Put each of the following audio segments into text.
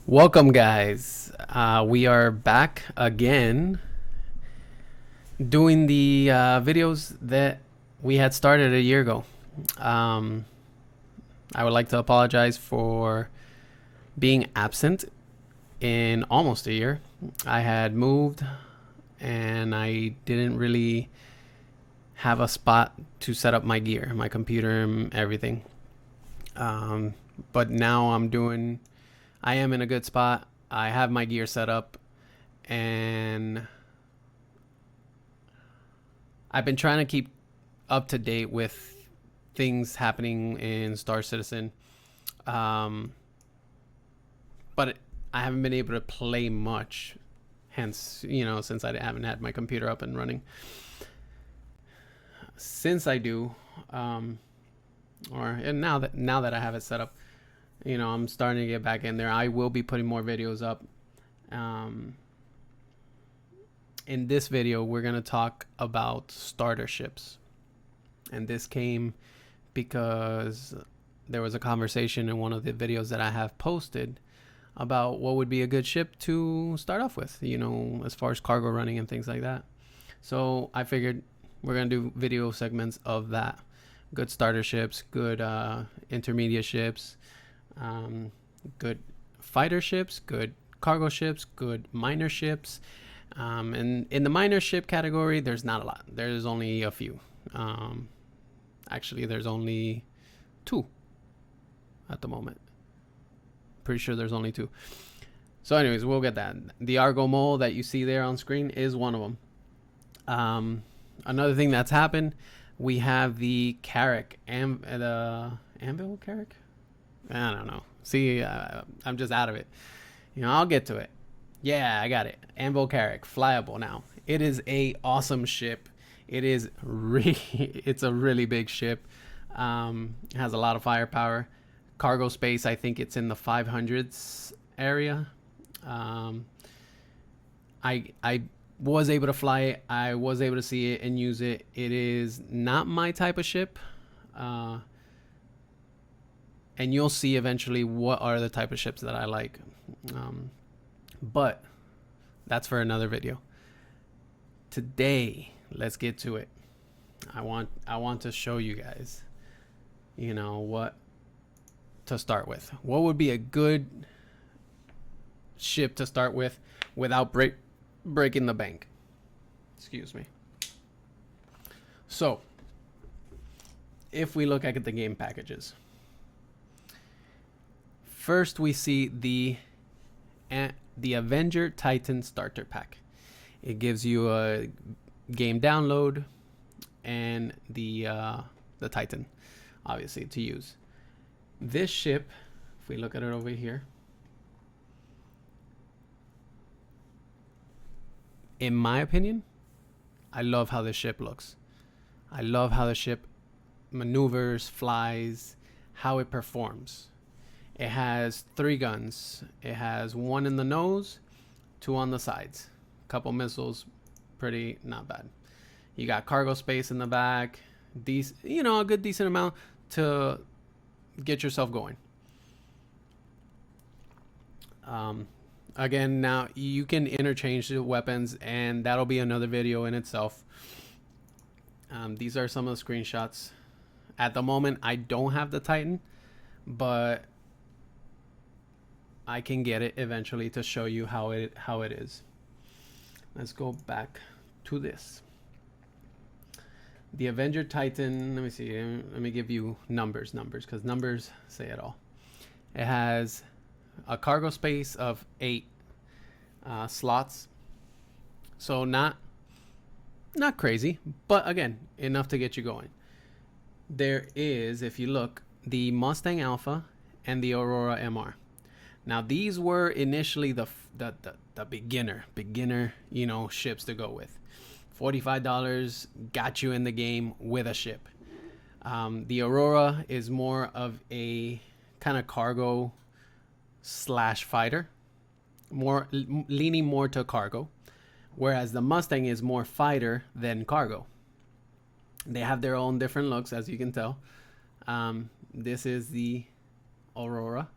Welcome, guys. We are back again doing the videos that we had started a year ago. Um, I would like to apologize for being absent in almost a year. I had moved and I didn't really have a spot to set up my gear, my computer, and everything. Um, but now I am in a good spot. I have my gear set up and I've been trying to keep up to date with things happening in Star Citizen, um, but I haven't been able to play much. Hence, since I haven't had my computer up and running. Since I do, and now that I have it set up, I'm starting to get back in there. I will be putting more videos up. Um, in this video, we're gonna talk about starter ships, and this came because there was a conversation in one of the videos that I have posted about what would be a good ship to start off with, as far as cargo running and things like that. So I figured we're going to do video segments of that. Good starter ships, good intermediate ships, good fighter ships, good cargo ships, good minor ships. And in the minor ship category, there's not a lot. There's only a few. Actually, there's only two at the moment. Pretty sure there's only two. So anyways, we'll get that. The Argo Mole that you see there on screen is one of them. Another thing that's happened, we have the Carrack, the Anvil Carrack? I don't know. See, I'm just out of it. I'll get to it. Yeah, I got it. Anvil Carrack, flyable now. It is a awesome ship. It's a really big ship. It has a lot of firepower. Cargo space, I think it's in the 500s area. I was able to fly it. I was able to see it and use it. It is not my type of ship. And you'll see eventually what are the type of ships that I like. But that's for another video. Today, let's get to it. I want to show you guys, what to start with. What would be a good ship to start with without breaking the bank? Excuse me. So, if we look at the game packages, first we see the Avenger Titan Starter Pack. It gives you a game download and the Titan, obviously, to use. This ship, if we look at it over here, in my opinion, I love how this ship looks. I love how the ship maneuvers, flies, how it performs. It has 3 guns. It has 1 in the nose, 2 on the sides. A couple missiles, pretty not bad. You got cargo space in the back, a good decent amount to get yourself going. Again, now you can interchange the weapons, and that'll be another video in itself. These are some of the screenshots. At the moment, I don't have the Titan, but I can get it eventually to show you how it is. Let's go back to this. The Avenger Titan, let me see. Let me give you numbers, because numbers say it all. It has a cargo space of 8 slots. So not crazy, but again, enough to get you going. There is, if you look, the Mustang Alpha and the Aurora MR. Now these were initially the beginner, ships to go with. $45 got you in the game with a ship. The Aurora is more of a kind of cargo / fighter, leaning more to cargo, whereas the Mustang is more fighter than cargo. They have their own different looks, as you can tell. This is the Aurora.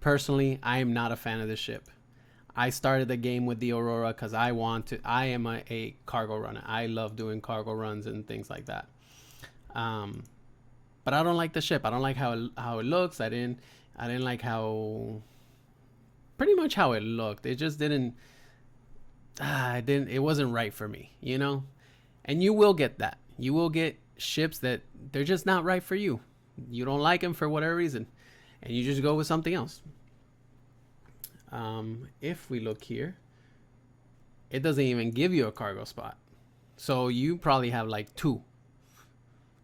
Personally, I am not a fan of this ship. I started the game with the Aurora because I am a cargo runner. I love doing cargo runs and things like that. But I don't like the ship. I don't like how it looks. I didn't like how, pretty much how it looked. It just didn't. It wasn't right for me, you know. And you will get that. You will get ships that they're just not right for you. You don't like them for whatever reason, and you just go with something else. If we look here, it doesn't even give you a cargo spot. So you probably have like 2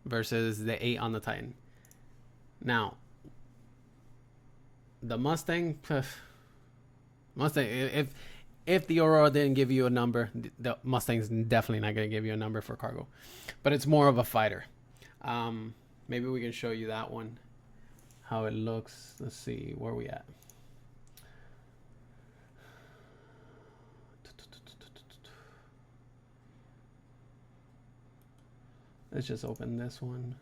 versus the 8 on the Titan. Now, the Mustang, if the Aurora didn't give you a number, the Mustang's definitely not going to give you a number for cargo. But it's more of a fighter. Maybe we can show you that one, how it looks. Let's see, where are we at? Let's just open this one.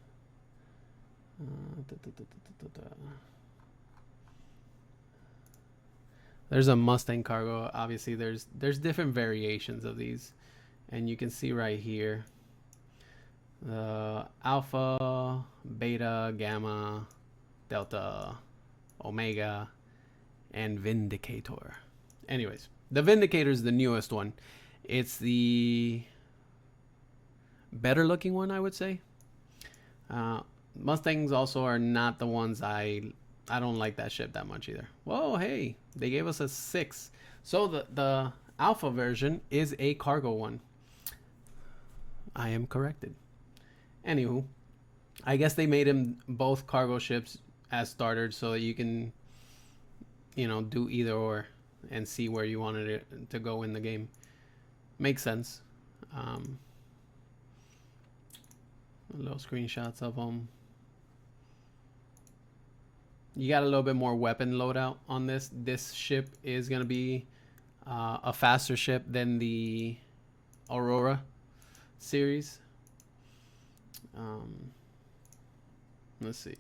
There's a Mustang cargo. Obviously, there's different variations of these, and you can see right here the Alpha, Beta, Gamma, Delta, Omega, and Vindicator. Anyways, the Vindicator is the newest one. It's the better looking one, I would say. Mustangs also are not the ones I don't like that ship that much either. Whoa, hey, they gave us a 6. So the Alpha version is a cargo one. I am corrected. Anywho, I guess they made them both cargo ships as starters so that you can, you know, do either or and see where you wanted it to go in the game. Makes sense. Little screenshots of them. You got a little bit more weapon loadout on this. This ship is going to be a faster ship than the Aurora series. Let's see.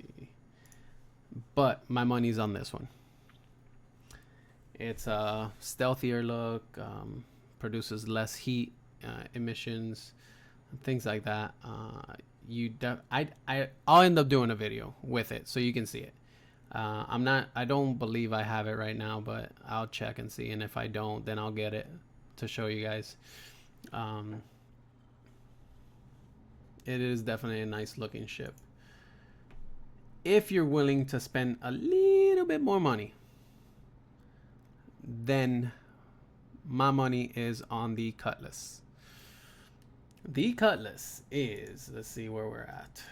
But my money's on this one. It's a stealthier look, produces less heat emissions, things like that. I'll end up doing a video with it so you can see it. I don't believe I have it right now, but I'll check and see, and if I don't, then I'll get it to show you guys. It is definitely a nice looking ship. If you're willing to spend a little bit more money, then my money is on the Cutlass. The Cutlass is, let's see where we're at.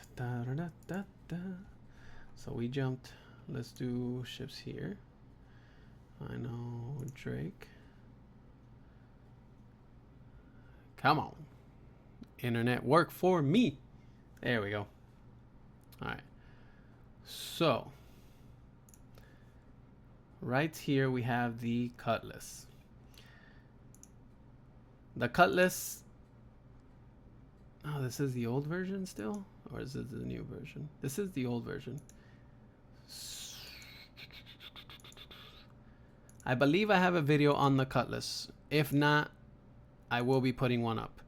So we jumped. Let's do ships here. I know Drake. Come on. Internet, work for me. There we go. All right. So right here we have the Cutlass. The Cutlass. Oh, this is the old version still? Or is it the new version? This is the old version. I believe I have a video on the Cutlass. If not, I will be putting one up.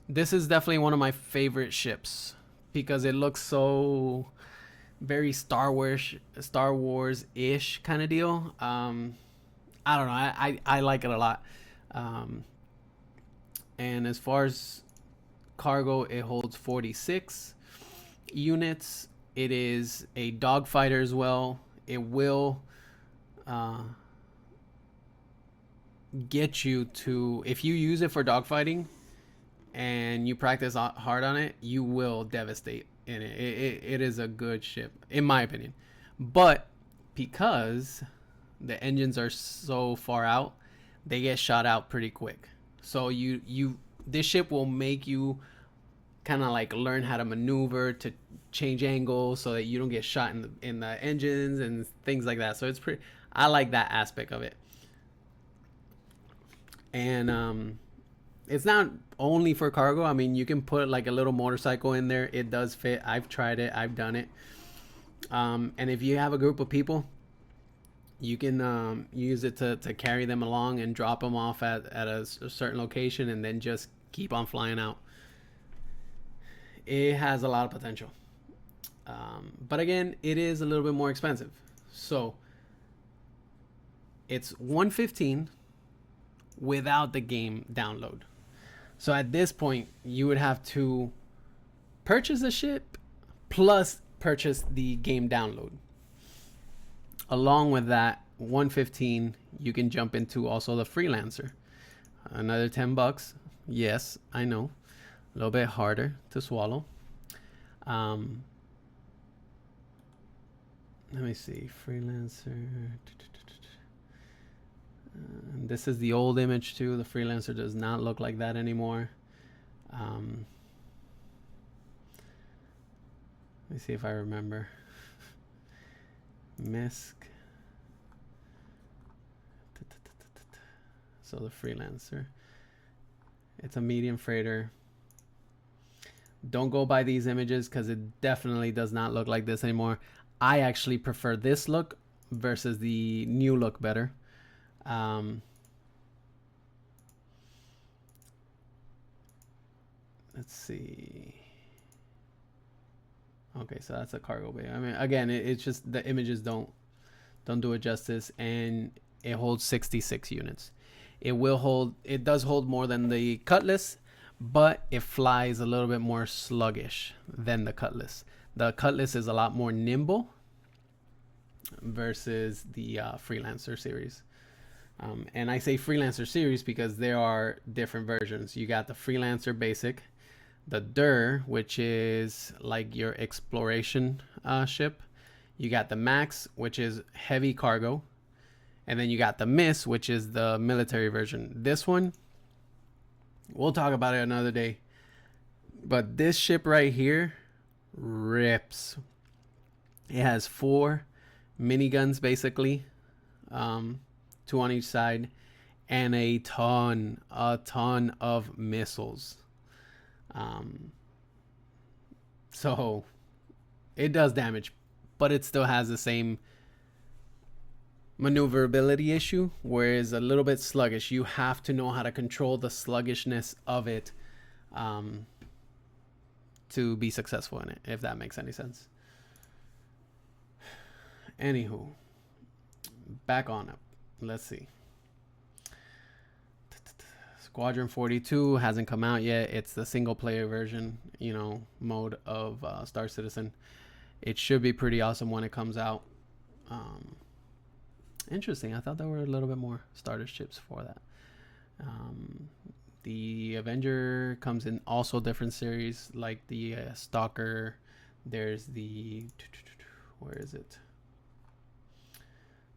This is definitely one of my favorite ships because it looks so very Star Wars-ish kind of deal. I don't know. I like it a lot. And as far as cargo, it holds 46 units. It is a dogfighter as well. It will get you to, if you use it for dogfighting and you practice hard on it, you will devastate in it. It is a good ship, in my opinion. But because the engines are so far out, they get shot out pretty quick. So this ship will make you kind of like learn how to maneuver to change angles so that you don't get shot in the engines and things like that. So it's pretty, I like that aspect of it. And it's not only for cargo. I mean, you can put like a little motorcycle in there. It does fit. I've tried it. I've done it. And if you have a group of people, You can use it to carry them along and drop them off at a certain location and then just keep on flying out. It has a lot of potential. But again, it is a little bit more expensive. So it's 115 without the game download. So at this point, you would have to purchase the ship plus purchase the game download. Along with that 115, you can jump into also the Freelancer. Another $10. Yes, I know. A little bit harder to swallow. Let me see. Freelancer. This is the old image too. The Freelancer does not look like that anymore. Let me see if I remember. Misc. So the Freelancer. It's a medium freighter. Don't go by these images because it definitely does not look like this anymore. I actually prefer this look versus the new look better. Let's see. Okay, so that's a cargo bay. I mean, again, it's just the images don't do it justice, and it holds 66 units. It does hold more than the Cutlass, but it flies a little bit more sluggish than the Cutlass. The Cutlass is a lot more nimble versus the Freelancer series. And I say Freelancer series because there are different versions. You got the Freelancer Basic, the Der, which is like your exploration ship. You got the Max, which is heavy cargo. And then you got the Miss, which is the military version. This one, we'll talk about it another day. But this ship right here rips. It has 4 miniguns, basically. 2 on each side. And a ton of missiles. So it does damage, but it still has the same maneuverability issue, whereas a little bit sluggish. You have to know how to control the sluggishness of it to be successful in it, if that makes any sense. Anywho, back on up. Let's see. Squadron 42 hasn't come out yet. It's the single player version, mode of Star Citizen. It should be pretty awesome when it comes out. Interesting. I thought there were a little bit more starter ships for that. The Avenger comes in also different series, like the Stalker. There's the, where is it?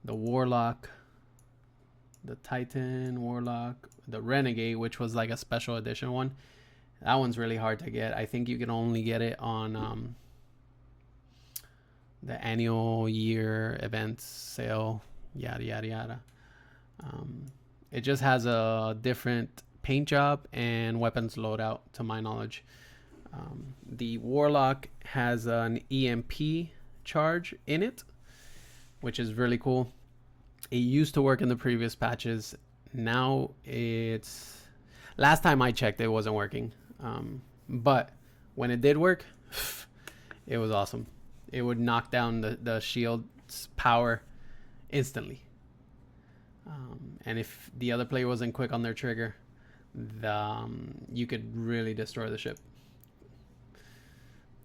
The Warlock, the Titan Warlock, the Renegade, which was like a special edition one. That one's really hard to get. I think you can only get it on the annual year events sale. Yada yada yada. It just has a different paint job and weapons loadout, to my knowledge. The Warlock has an EMP charge in it, which is really cool. It used to work in the previous patches. Now it's, last time I checked, it wasn't working. But when it did work, it was awesome. It would knock down the shield's power instantly. And if the other player wasn't quick on their trigger, you could really destroy the ship.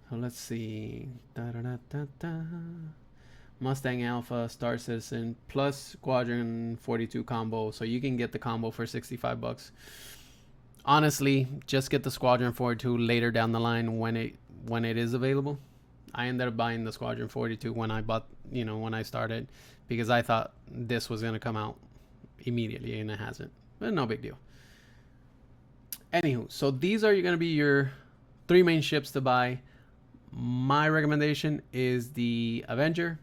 So let's see. Mustang Alpha, Star Citizen, plus Squadron 42 combo. So you can get the combo for $65. Honestly, just get the Squadron 42 later down the line when it is available. I ended up buying the Squadron 42 when I bought, when I started, because I thought this was going to come out immediately, and it hasn't. But no big deal. Anywho, so these are going to be your 3 main ships to buy. My recommendation is the Avenger.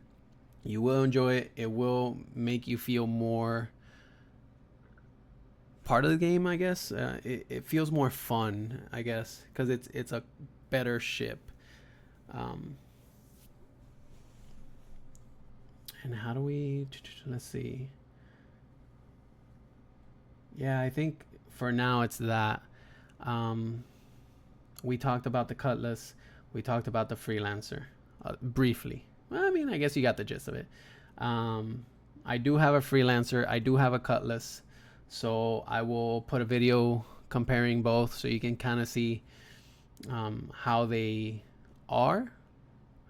You will enjoy it. It will make you feel more part of the game, I guess. It feels more fun, I guess, because it's a better ship. And how do we, let's see. Yeah, I think for now it's that. We talked about the Cutlass. We talked about the Freelancer briefly. I mean, I guess you got the gist of it. I do have a Freelancer. I do have a Cutlass. So I will put a video comparing both so you can kind of see how they are,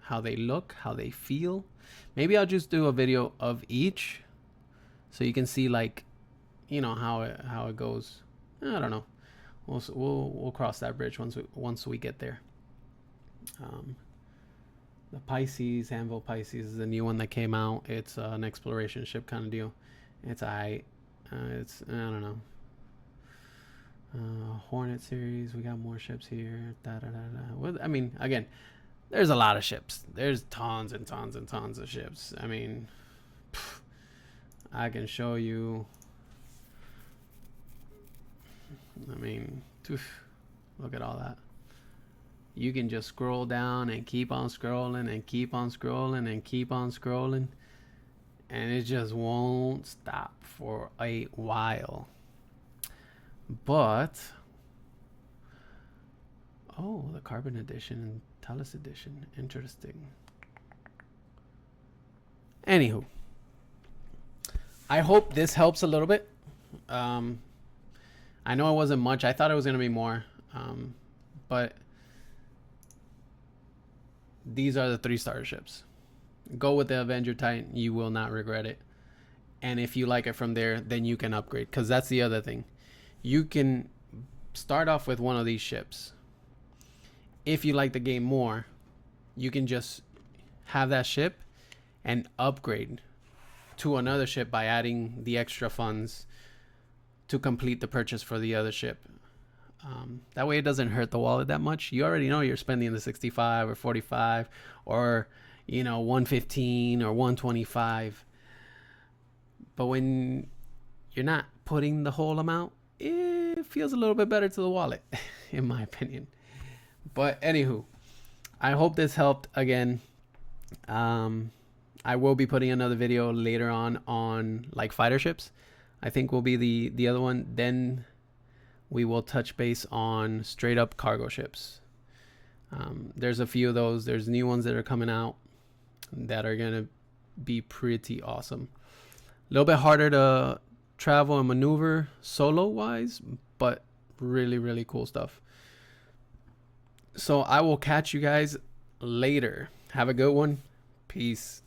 how they look, how they feel. Maybe I'll just do a video of each so you can see, like, you know, how it goes. I don't know. We'll cross that bridge once we get there. The Pisces, Anvil Pisces, is the new one that came out. It's an exploration ship kind of deal. It's I don't know. Hornet series. We got more ships here. I mean, again, there's a lot of ships. There's tons and tons and tons of ships. I mean, I can show you. I mean, look at all that. You can just scroll down and keep on scrolling and keep on scrolling and keep on scrolling, and it just won't stop for a while. But oh, the Carbon edition and Talus edition, interesting. Anywho, I hope this helps a little bit. I know it wasn't much. I thought it was going to be more. But these are the 3-star ships. Go with the Avenger Titan. You will not regret it. And if you like it from there, then you can upgrade. Because that's the other thing. You can start off with one of these ships. If you like the game more, you can just have that ship and upgrade to another ship by adding the extra funds to complete the purchase for the other ship. That way it doesn't hurt the wallet that much. You already know you're spending the 65 or 45 or, you know, 115 or 125. But when you're not putting the whole amount, it feels a little bit better to the wallet, in my opinion. But anywho, I hope this helped. Again, I will be putting another video later on like fighter ships. I think will be the other one. Then we will touch base on straight up cargo ships. There's a few of those. There's new ones that are coming out that are gonna be pretty awesome. A little bit harder to travel and maneuver solo wise, but really, really cool stuff. So I will catch you guys later. Have a good one. Peace.